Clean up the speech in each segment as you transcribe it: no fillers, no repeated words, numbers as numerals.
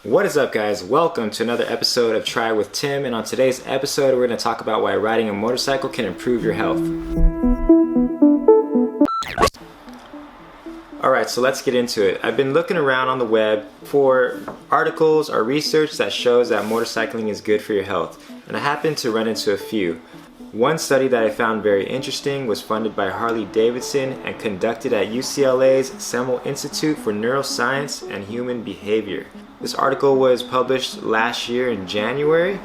What is up, guys? Welcome to another episode of Try with Tim, and on today's episode we're going to talk about why riding a motorcycle can improve your health. Alright, so let's get into it. I've been looking around on the web for articles or research that shows that motorcycling is good for your health, and I happened to run into a few. One study that I found very interesting was funded by Harley-Davidson and conducted at UCLA's Semel Institute for Neuroscience and Human Behavior. This article was published last year in January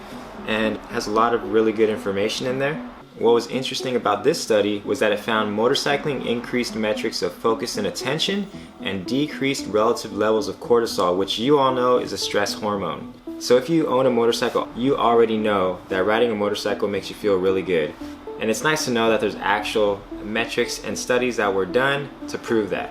and has a lot of really good information in there. What was interesting about this study was that it found motorcycling increased metrics of focus and attention and decreased relative levels of cortisol, which you all know is a stress hormone. So if you own a motorcycle, you already know that riding a motorcycle makes you feel really good. And it's nice to know that there's actual metrics and studies that were done to prove that.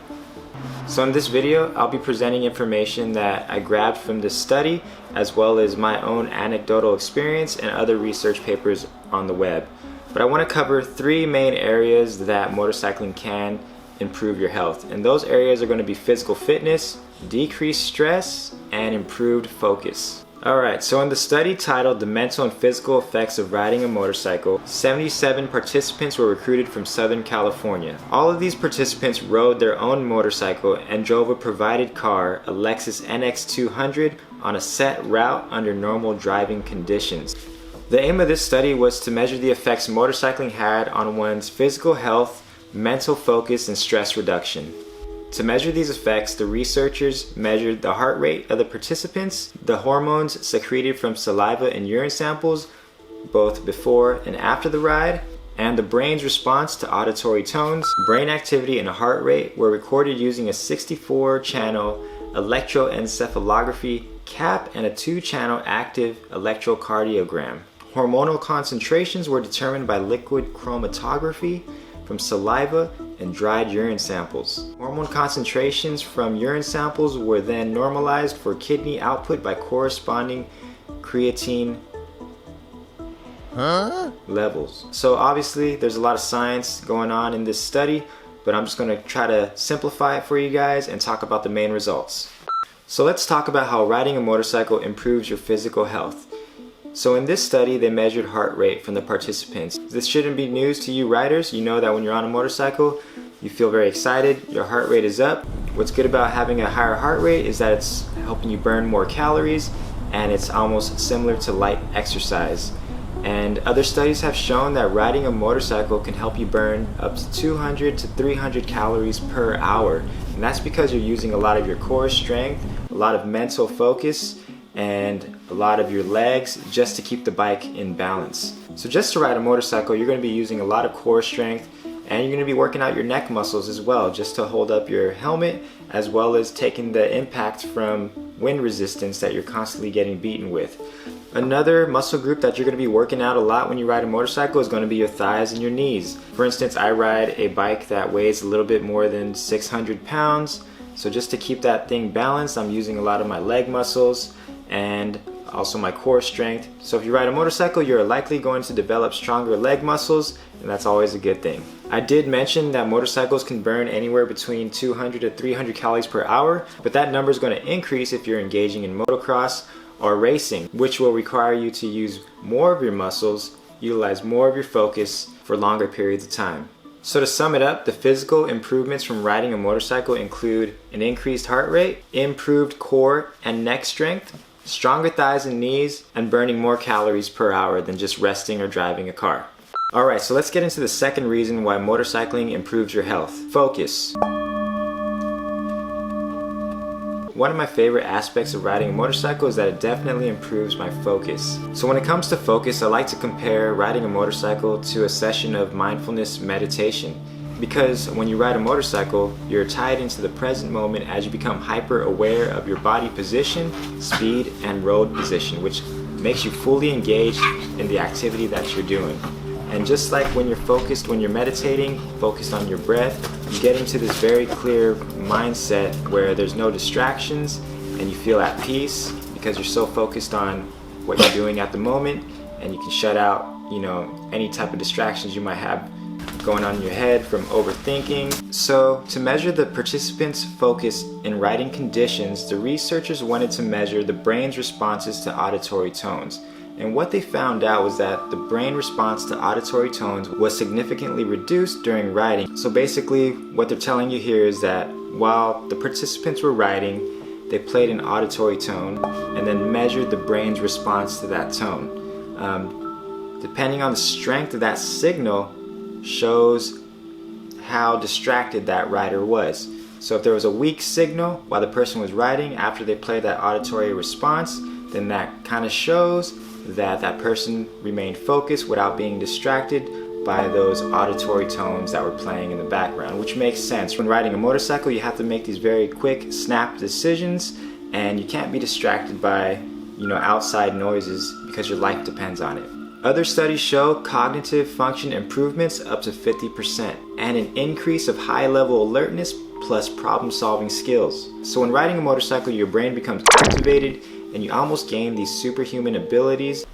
So in this video, I'll be presenting information that I grabbed from this study, as well as my own anecdotal experience and other research papers on the web. But I want to cover three main areas that motorcycling can improve your health. And those areas are going to be physical fitness, decreased stress, and improved focus. Alright, so in the study titled The Mental and Physical Effects of Riding a Motorcycle, 77 participants were recruited from Southern California. All of these participants rode their own motorcycle and drove a provided car, a Lexus NX200, on a set route under normal driving conditions. The aim of this study was to measure the effects motorcycling had on one's physical health, mental focus, and stress reduction. To measure these effects, the researchers measured the heart rate of the participants, the hormones secreted from saliva and urine samples, both before and after the ride, and the brain's response to auditory tones. Brain activity and heart rate were recorded using a 64-channel electroencephalography cap and a 2-channel active electrocardiogram. Hormonal concentrations were determined by liquid chromatography from saliva and dried urine samples. Hormone concentrations from urine samples were then normalized for kidney output by corresponding creatine levels. So obviously there's a lot of science going on in this study, but I'm just going to try to simplify it for you guys and talk about the main results. So let's talk about how riding a motorcycle improves your physical health. So in this study, they measured heart rate from the participants. This shouldn't be news to you riders. You know that when you're on a motorcycle, you feel very excited, your heart rate is up. What's good about having a higher heart rate is that it's helping you burn more calories, and it's almost similar to light exercise. And other studies have shown that riding a motorcycle can help you burn up to 200 to 300 calories per hour. And that's because you're using a lot of your core strength, a lot of mental focus, and a lot of your legs just to keep the bike in balance. So just to ride a motorcycle, you're going to be using a lot of core strength, and you're going to be working out your neck muscles as well, just to hold up your helmet, as well as taking the impact from wind resistance that you're constantly getting beaten with. Another muscle group that you're going to be working out a lot when you ride a motorcycle is going to be your thighs and your knees. For instance, I ride a bike that weighs a little bit more than 600 pounds, so just to keep that thing balanced, I'm using a lot of my leg muscles and also my core strength. So if you ride a motorcycle, you're likely going to develop stronger leg muscles, and that's always a good thing. I did mention that motorcycles can burn anywhere between 200 to 300 calories per hour, but that number is going to increase if you're engaging in motocross or racing, which will require you to use more of your muscles, utilize more of your focus for longer periods of time. So to sum it up, the physical improvements from riding a motorcycle include an increased heart rate, improved core and neck strength, stronger thighs and knees, and burning more calories per hour than just resting or driving a car. Alright, so let's get into the second reason why motorcycling improves your health. Focus. One of my favorite aspects of riding a motorcycle is that it definitely improves my focus. So when it comes to focus, I like to compare riding a motorcycle to a session of mindfulness meditation. Because when you ride a motorcycle, you're tied into the present moment as you become hyper aware of your body position, speed, and road position, which makes you fully engaged in the activity that you're doing. And just like when you're focused, when you're meditating, focused on your breath, you get into this very clear mindset where there's no distractions and you feel at peace because you're so focused on what you're doing at the moment, and you can shut out, any type of distractions you might have going on in your head from overthinking. So to measure the participants' focus in writing conditions, the researchers wanted to measure the brain's responses to auditory tones. And what they found out was that the brain response to auditory tones was significantly reduced during writing. So basically what they're telling you here is that while the participants were writing, they played an auditory tone and then measured the brain's response to that tone. Depending on the strength of that signal shows how distracted that writer was. So if there was a weak signal while the person was writing after they played that auditory response, then that kind of shows that that person remained focused without being distracted by those auditory tones that were playing in the background, which makes sense. When riding a motorcycle, you have to make these very quick, snap decisions, and you can't be distracted by, outside noises because your life depends on it. Other studies show cognitive function improvements up to 50% and an increase of high-level alertness plus problem-solving skills. So when riding a motorcycle, your brain becomes activated and you almost gain these superhuman abilities.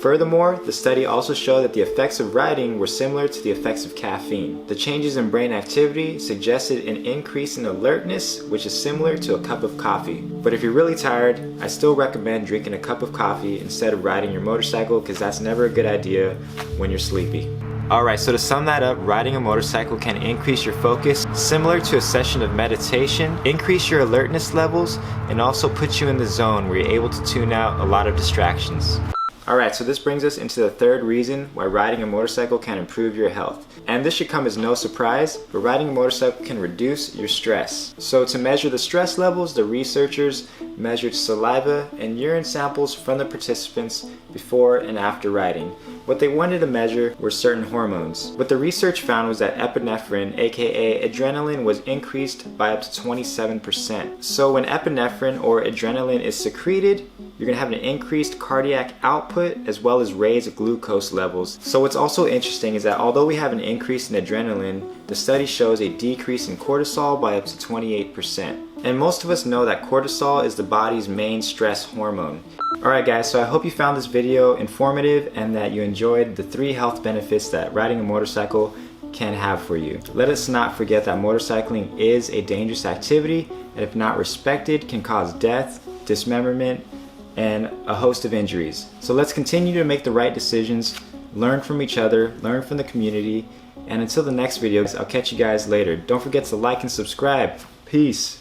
Furthermore, the study also showed that the effects of writing were similar to the effects of caffeine. The changes in brain activity suggested an increase in alertness, which is similar to a cup of coffee. But if you're really tired, I still recommend drinking a cup of coffee instead of riding your motorcycle, because that's never a good idea when you're sleepy. Alright, so to sum that up, riding a motorcycle can increase your focus, similar to a session of meditation, increase your alertness levels, and also put you in the zone where you're able to tune out a lot of distractions. Alright, so this brings us into the third reason why riding a motorcycle can improve your health. And this should come as no surprise, but riding a motorcycle can reduce your stress. So to measure the stress levels, the researchers measured saliva and urine samples from the participants before and after riding. What they wanted to measure were certain hormones. What the research found was that epinephrine, aka adrenaline, was increased by up to 27%. So when epinephrine or adrenaline is secreted, you're going to have an increased cardiac output as well as raised glucose levels. So what's also interesting is that although we have an increase in adrenaline, the study shows a decrease in cortisol by up to 28%. And most of us know that cortisol is the body's main stress hormone. Alright guys, so I hope you found this video informative and that you enjoyed the 3 health benefits that riding a motorcycle can have for you. Let us not forget that motorcycling is a dangerous activity and if not respected can cause death, dismemberment, and a host of injuries. So let's continue to make the right decisions, learn from each other, learn from the community, and until the next video, I'll catch you guys later. Don't forget to like and subscribe. Peace.